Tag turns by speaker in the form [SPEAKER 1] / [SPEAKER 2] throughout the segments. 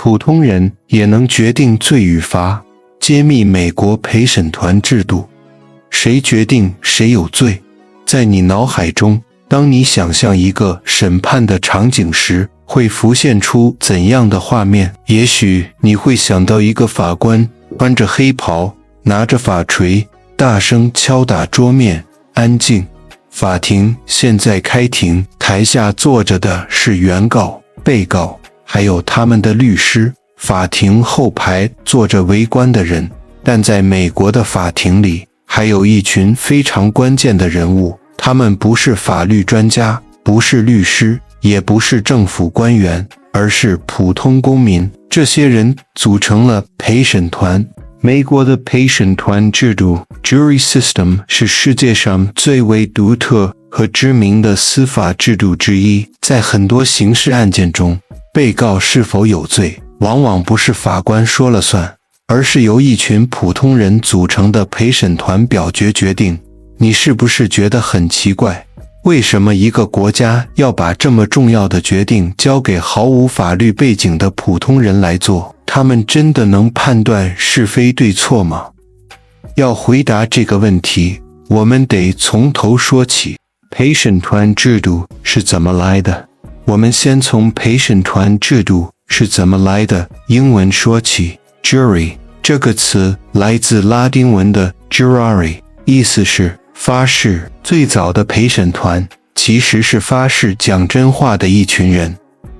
[SPEAKER 1] 普通人也能决定罪与罚。揭秘美国陪审团制度，谁决定谁有罪？在你脑海中，当你想象一个审判的场景时，会浮现出怎样的画面？也许你会想到一个法官穿着黑袍，拿着法锤，大声敲打桌面，安静。法庭现在开庭，台下坐着的是原告、被告，还有他们的律师。法庭后排坐着围观的人，但在美国的法庭里，还有一群非常关键的人物，他们不是法律专家，不是律师，也不是政府官员，而是普通公民。这些人组成了陪审团。美国的陪审团制度 （jury system） 是世界上最为独特和知名的司法制度之一。在很多刑事案件中，被告是否有罪，往往不是法官说了算，而是由一群普通人组成的陪审团表决定。你是不是觉得很奇怪？为什么一个国家要把这么重要的决定交给毫无法律背景的普通人来做？他们真的能判断是非对错吗？要回答这个问题，我们得从头说起。陪审团制度是怎么来的？我们先从陪审团制度是怎么来的英文说起。Jury 这个词来自拉丁文的 jurare， 意思是发誓。最早的陪审团其实是发誓讲真话的一群人。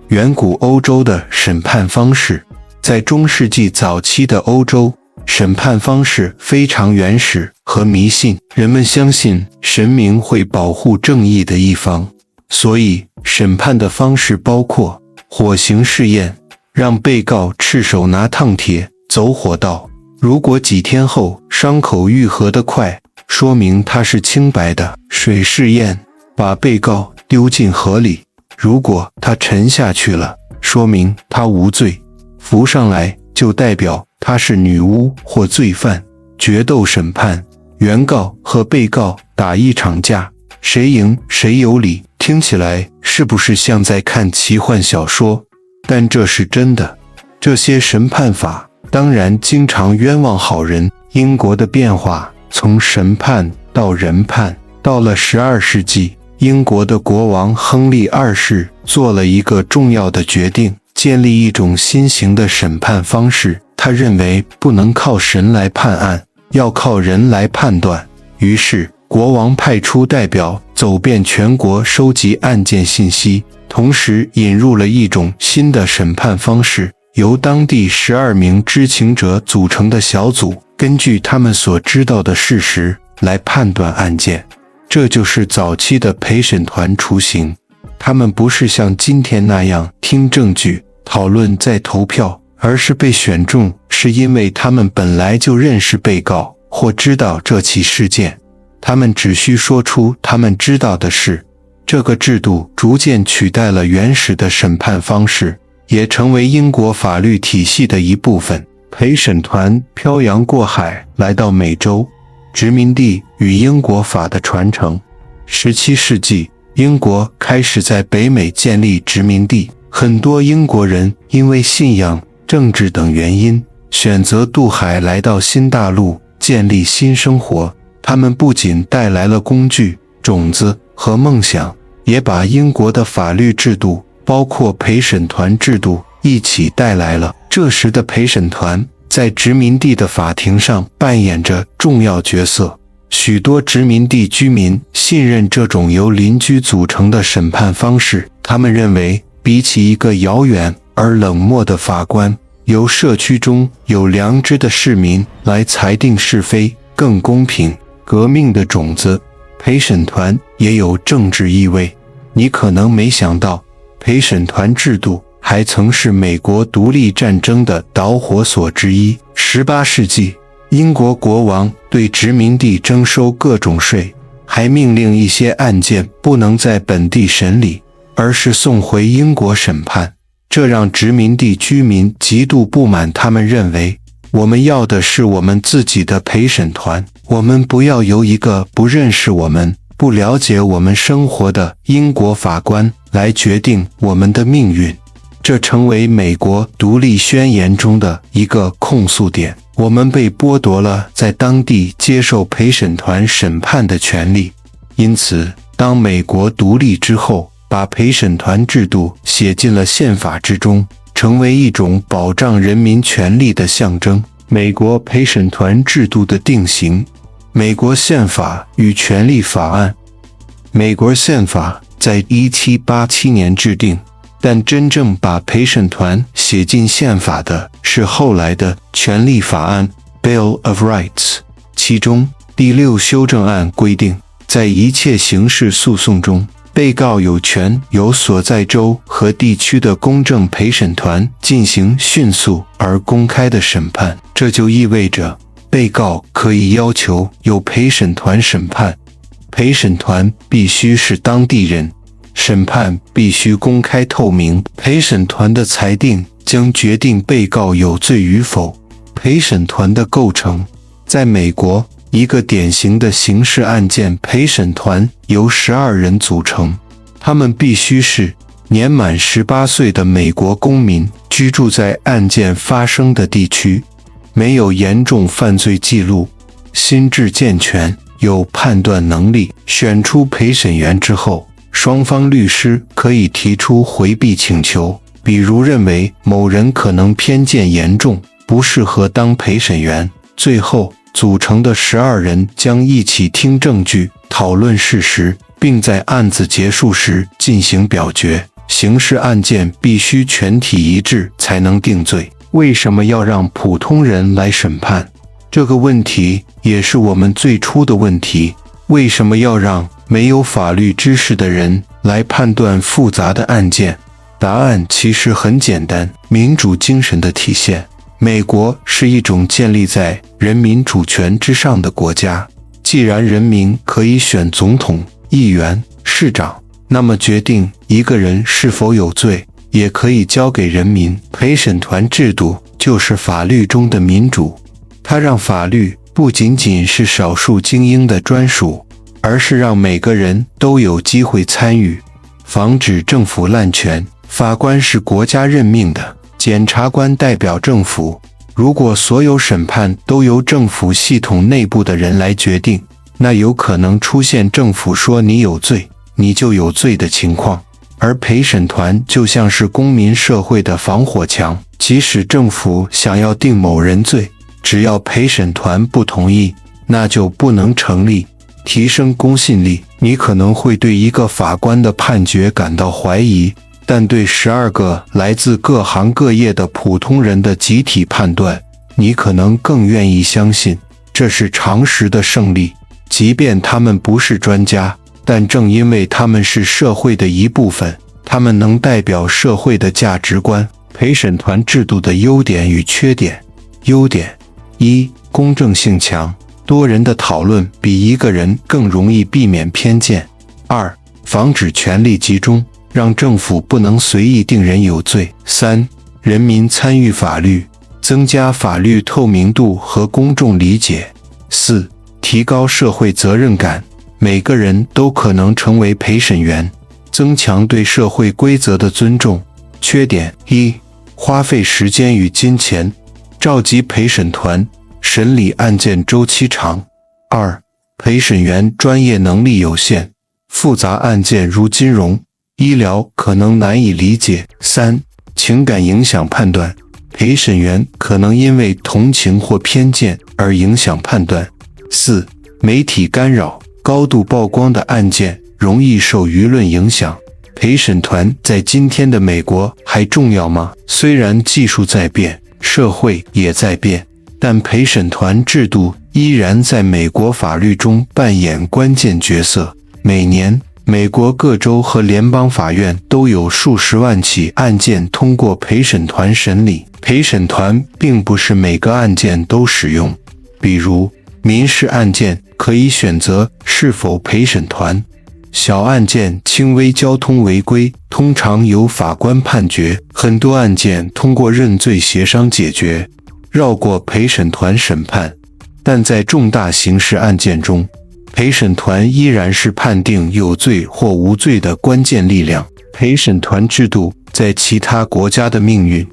[SPEAKER 1] 远古欧洲的审判方式，在中世纪早期的欧洲，审判方式非常原始和迷信，人们相信神明会保护正义的一方，所以审判的方式包括火刑试验，让被告赤手拿烫铁走火道，如果几天后伤口愈合得快，说明他是清白的。水试验，把被告丢进河里，如果他沉下去了，说明他无罪，浮上来就代表他是女巫或罪犯。决斗审判，原告和被告打一场架，谁赢谁有理。听起来是不是像在看奇幻小说？但这是真的。这些审判法当然经常冤枉好人。英国的变化从审判到人判，到了12世纪，英国的国王亨利二世做了一个重要的决定，建立一种新型的审判方式。他认为不能靠神来判案，要靠人来判断。于是国王派出代表走遍全国收集案件信息，同时引入了一种新的审判方式，由当地12名知情者组成的小组，根据他们所知道的事实来判断案件。这就是早期的陪审团雏形。他们不是像今天那样听证据、讨论再投票，而是被选中，是因为他们本来就认识被告或知道这起事件。他们只需说出他们知道的事。这个制度逐渐取代了原始的审判方式，也成为英国法律体系的一部分。陪审团漂洋过海来到美洲，殖民地与英国法的传承。17世纪，英国开始在北美建立殖民地，很多英国人因为信仰、政治等原因，选择渡海来到新大陆，建立新生活。他们不仅带来了工具、种子和梦想，也把英国的法律制度，包括陪审团制度，一起带来了。这时的陪审团在殖民地的法庭上扮演着重要角色。许多殖民地居民信任这种由邻居组成的审判方式，他们认为比起一个遥远而冷漠的法官，由社区中有良知的市民来裁定是非更公平。革命的种子，陪审团也有政治意味。你可能没想到，陪审团制度还曾是美国独立战争的导火索之一。18世纪，英国国王对殖民地征收各种税，还命令一些案件不能在本地审理，而是送回英国审判。这让殖民地居民极度不满，他们认为，我们要的是我们自己的陪审团，我们不要由一个不认识我们、不了解我们生活的英国法官来决定我们的命运。这成为美国独立宣言中的一个控诉点。我们被剥夺了在当地接受陪审团审判的权利。因此，当美国独立之后，把陪审团制度写进了宪法之中，成为一种保障人民权利的象征。美国陪审团制度的定型。美国宪法与权利法案。美国宪法在1787年制定，但真正把陪审团写进宪法的是后来的权利法案 Bill of Rights。 其中第6修正案规定，在一切刑事诉讼中，被告有权由所在州和地区的公正陪审团进行迅速而公开的审判。这就意味着被告可以要求由陪审团审判，陪审团必须是当地人，审判必须公开透明，陪审团的裁定将决定被告有罪与否。陪审团的构成。在美国，一个典型的刑事案件陪审团由12人组成，他们必须是年满18岁的美国公民，居住在案件发生的地区，没有严重犯罪记录，心智健全，有判断能力。选出陪审员之后，双方律师可以提出回避请求，比如认为某人可能偏见严重，不适合当陪审员。最后，组成的12人将一起听证据，讨论事实，并在案子结束时进行表决。刑事案件必须全体一致才能定罪。为什么要让普通人来审判？这个问题也是我们最初的问题。为什么要让没有法律知识的人来判断复杂的案件？答案其实很简单，民主精神的体现。美国是一种建立在人民主权之上的国家。既然人民可以选总统、议员、市长，那么决定一个人是否有罪也可以交给人民。陪审团制度就是法律中的民主，它让法律不仅仅是少数精英的专属，而是让每个人都有机会参与，防止政府滥权。法官是国家任命的，检察官代表政府。如果所有审判都由政府系统内部的人来决定，那有可能出现政府说你有罪，你就有罪的情况。而陪审团就像是公民社会的防火墙，即使政府想要定某人罪，只要陪审团不同意，那就不能成立。提升公信力，你可能会对一个法官的判决感到怀疑，但对12个来自各行各业的普通人的集体判断，你可能更愿意相信。这是常识的胜利。即便他们不是专家，但正因为他们是社会的一部分，他们能代表社会的价值观。陪审团制度的优点与缺点。优点： 1. 公正性强，多人的讨论比一个人更容易避免偏见。2. 防止权力集中，让政府不能随意定人有罪。3. 人民参与法律，增加法律透明度和公众理解。4. 提高社会责任感，每个人都可能成为陪审员，增强对社会规则的尊重。缺点： 1. 花费时间与金钱，召集陪审团，审理案件周期长。2. 陪审员专业能力有限，复杂案件如金融、医疗可能难以理解。3. 情感影响判断，陪审员可能因为同情或偏见而影响判断。4. 媒体干扰，高度曝光的案件容易受舆论影响。陪审团在今天的美国还重要吗？虽然技术在变，社会也在变，但陪审团制度依然在美国法律中扮演关键角色。每年，美国各州和联邦法院都有数十万起案件通过陪审团审理。陪审团并不是每个案件都使用，比如民事案件可以选择是否陪审团，小案件轻微交通违规通常由法官判决，很多案件通过认罪协商解决，绕过陪审团审判。但在重大刑事案件中，陪审团依然是判定有罪或无罪的关键力量。陪审团制度在其他国家的命运。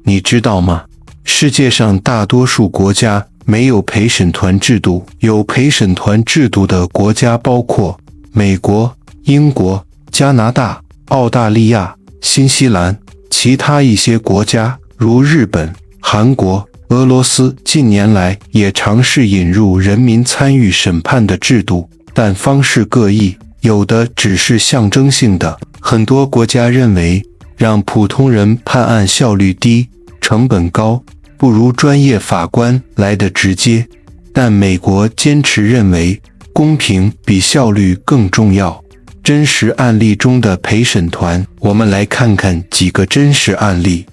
[SPEAKER 1] 你知道吗？世界上大多数国家没有陪审团制度，有陪审团制度的国家包括美国、英国、加拿大、澳大利亚、新西兰，其他一些国家如日本、韩国、俄罗斯近年来也尝试引入人民参与审判的制度，但方式各异，有的只是象征性的。很多国家认为让普通人判案效率低，成本高，不如专业法官来得直接，但美国坚持认为公平比效率更重要。真实案例中的陪审团，我们来看看几个真实案例。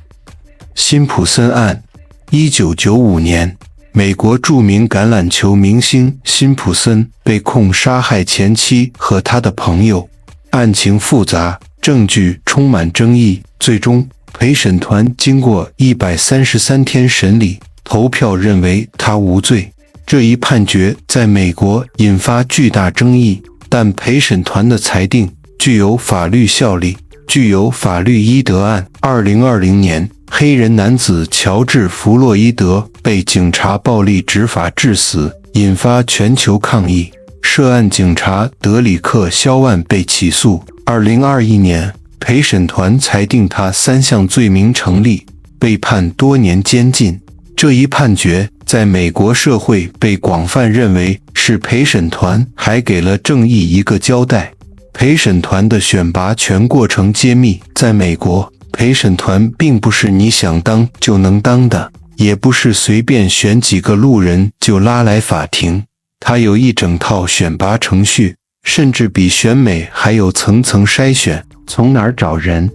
[SPEAKER 1] 辛普森案，1995年，美国著名橄榄球明星辛普森被控杀害前妻和他的朋友，案情复杂，证据充满争议，最终陪审团经过133天审理，投票认为他无罪。这一判决在美国引发巨大争议，但陪审团的裁定具有法律效力，具有法律依德案。2020年，黑人男子乔治·弗洛伊德被警察暴力执法致死，引发全球抗议。涉案警察德里克·肖万被起诉。2021年，陪审团裁定他3项罪名成立，被判多年监禁。这一判决在美国社会被广泛认为是陪审团还给了正义一个交代。陪审团的选拔全过程揭秘。在美国，陪审团并不是你想当就能当的，也不是随便选几个路人就拉来法庭，它有一整套选拔程序，甚至比选美还有层层筛选。从哪儿找人？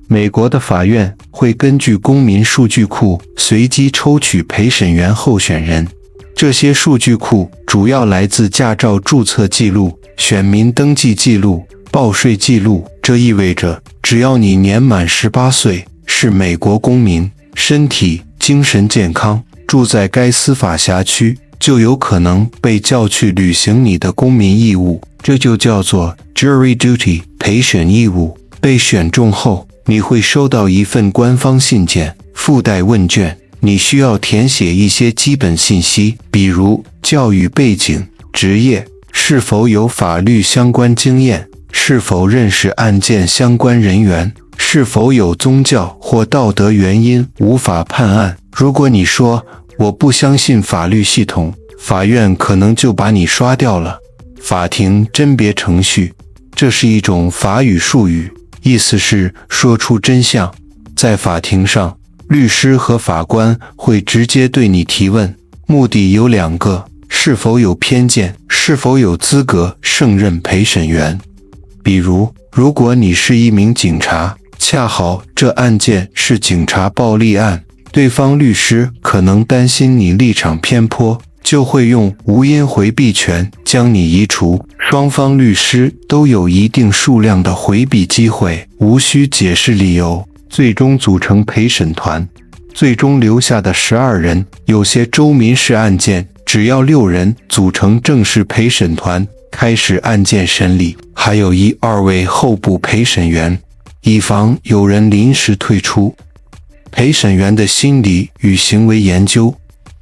[SPEAKER 1] 美国的法院会根据公民数据库随机抽取陪审员候选人，这些数据库主要来自驾照注册记录、选民登记记录、报税记录。这意味着只要你年满18岁，是美国公民，身体、精神健康，住在该司法辖区，就有可能被叫去履行你的公民义务，这就叫做 jury duty 陪审义务。被选中后，你会收到一份官方信件，附带问卷，你需要填写一些基本信息，比如教育背景、职业、是否有法律相关经验、是否认识案件相关人员、是否有宗教或道德原因无法判案。如果你说我不相信法律系统，法院可能就把你刷掉了。法庭甄别程序，这是一种法语术语，意思是说出真相。在法庭上，律师和法官会直接对你提问，目的有2个：是否有偏见，是否有资格胜任陪审员。比如，如果你是一名警察，恰好这案件是警察暴力案，对方律师可能担心你立场偏颇，就会用无因回避权将你移除。双方律师都有一定数量的回避机会，无需解释理由，最终组成陪审团。最终留下的12人，有些州民事案件只要6人组成正式陪审团，开始案件审理，还有1-2位候补陪审员，以防有人临时退出。陪审员的心理与行为研究，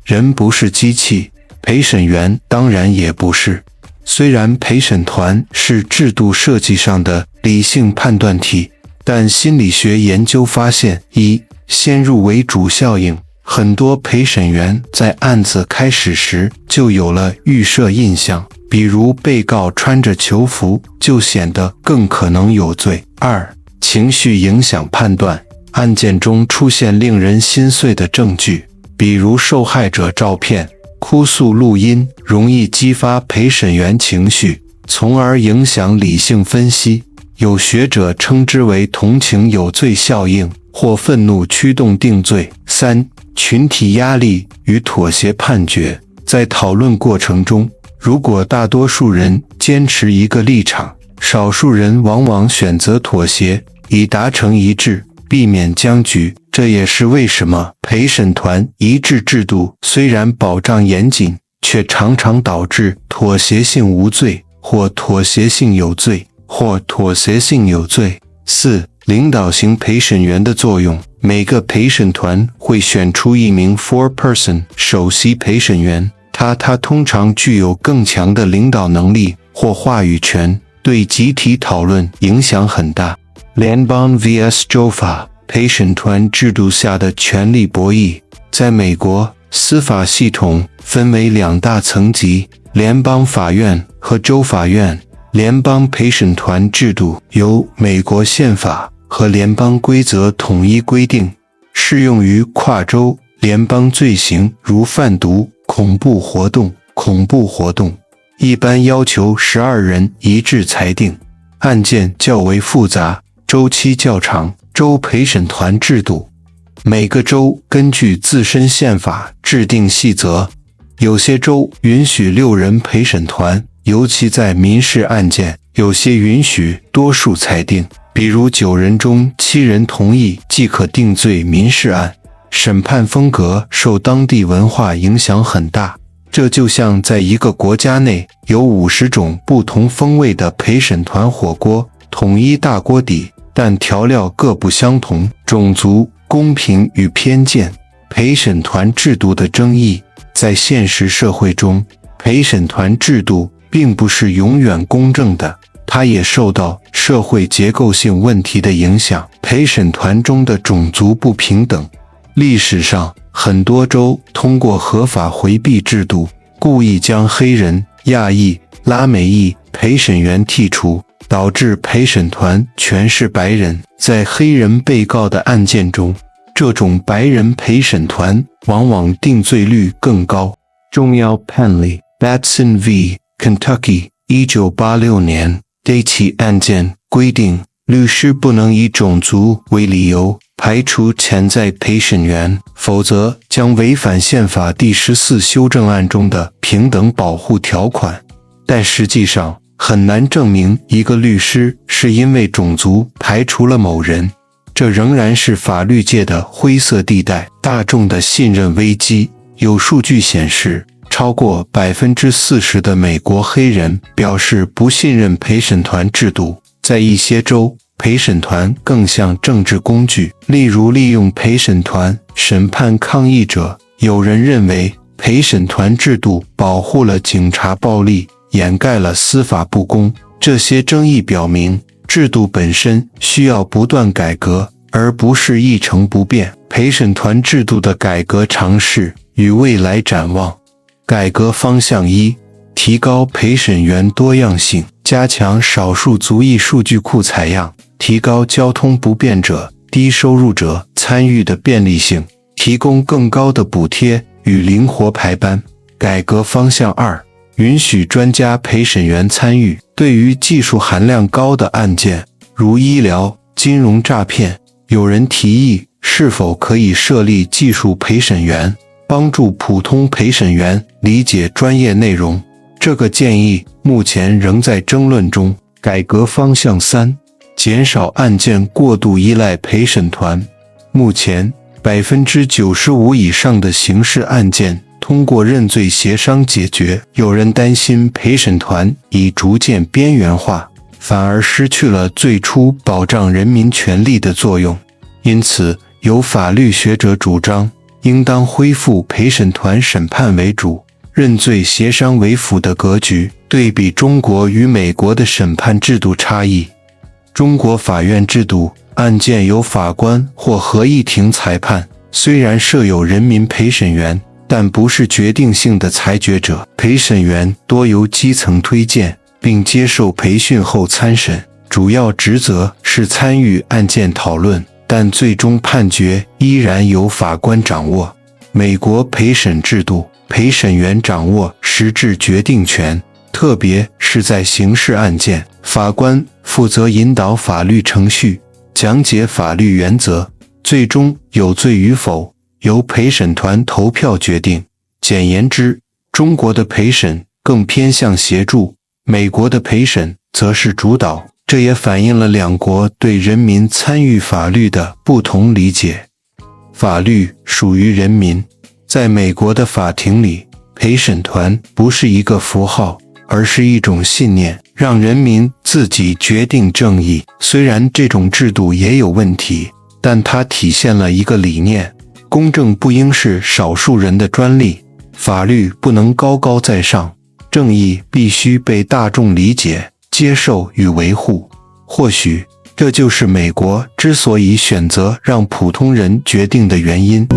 [SPEAKER 1] 人不是机器，陪审员当然也不是。虽然陪审团是制度设计上的理性判断体，但心理学研究发现，先入为主效应，很多陪审员在案子开始时就有了预设印象，比如被告穿着囚服就显得更可能有罪。2、情绪影响判断，案件中出现令人心碎的证据，比如受害者照片、哭诉录音，容易激发陪审员情绪，从而影响理性分析。有学者称之为同情有罪效应或愤怒驱动定罪。3、群体压力与妥协判决，在讨论过程中，如果大多数人坚持一个立场，少数人往往选择妥协，以达成一致，避免僵局。这也是为什么陪审团一致制度虽然保障严谨，却常常导致妥协性无罪，或妥协性有罪，或妥协性有罪。4、领导型陪审员的作用，每个陪审团会选出一名 foreperson 首席陪审员，他通常具有更强的领导能力或话语权，对集体讨论影响很大。联邦 vs 州法陪审团制度下的权力博弈。在美国，司法系统分为两大层级，联邦法院和州法院。联邦陪审团制度由美国宪法和联邦规则统一规定，适用于跨州联邦罪行，如贩毒、恐怖活动，一般要求12人一致裁定。案件较为复杂，周期较长。州陪审团制度，每个州根据自身宪法制定细则，有些州允许6人陪审团，尤其在民事案件，有些允许多数裁定，比如9人中7人同意即可定罪。民事案审判风格受当地文化影响很大，这就像在一个国家内有50种不同风味的陪审团火锅，统一大锅底，但调料各不相同。种族、公平与偏见，陪审团制度的争议。在现实社会中，陪审团制度并不是永远公正的，它也受到社会结构性问题的影响。陪审团中的种族不平等，历史上很多州通过合法回避制度，故意将黑人、亚裔、拉美裔陪审员剔除，导致陪审团全是白人。在黑人被告的案件中，这种白人陪审团往往定罪率更高。重要判例 Batson v. Kentucky 1986年，这起案件规定，律师不能以种族为理由排除潜在陪审员，否则将违反宪法第14修正案中的平等保护条款。但实际上很难证明一个律师是因为种族排除了某人，这仍然是法律界的灰色地带。大众的信任危机，有数据显示，超过 40% 的美国黑人表示不信任陪审团制度。在一些州，陪审团更像政治工具，例如利用陪审团审判抗议者。有人认为陪审团制度保护了警察暴力，掩盖了司法不公。这些争议表明，制度本身需要不断改革，而不是一成不变。陪审团制度的改革尝试与未来展望。改革方向1：提高陪审员多样性，加强少数族裔数据库采样，提高交通不便者、低收入者参与的便利性，提供更高的补贴与灵活排班。改革方向2：允许专家陪审员参与，对于技术含量高的案件，如医疗、金融诈骗，有人提议是否可以设立技术陪审员，帮助普通陪审员理解专业内容。这个建议目前仍在争论中。改革方向3：减少案件过度依赖陪审团。目前 95% 以上的刑事案件通过认罪协商解决。有人担心陪审团已逐渐边缘化，反而失去了最初保障人民权利的作用。因此，有法律学者主张，应当恢复陪审团审判为主、认罪协商为辅的格局。对比中国与美国的审判制度差异，中国法院制度，案件由法官或合议庭裁判，虽然设有人民陪审员，但不是决定性的裁决者。陪审员多由基层推荐，并接受培训后参审，主要职责是参与案件讨论，但最终判决依然由法官掌握。美国陪审制度，陪审员掌握实质决定权，特别是在刑事案件，法官负责引导法律程序，讲解法律原则，最终有罪与否由陪审团投票决定。简言之，中国的陪审更偏向协助，美国的陪审则是主导。这也反映了两国对人民参与法律的不同理解。法律属于人民，在美国的法庭里，陪审团不是一个符号，而是一种信念，让人民自己决定正义。虽然这种制度也有问题，但它体现了一个理念：公正不应是少数人的专利，法律不能高高在上，正义必须被大众理解、接受与维护。或许这就是美国之所以选择让普通人决定的原因。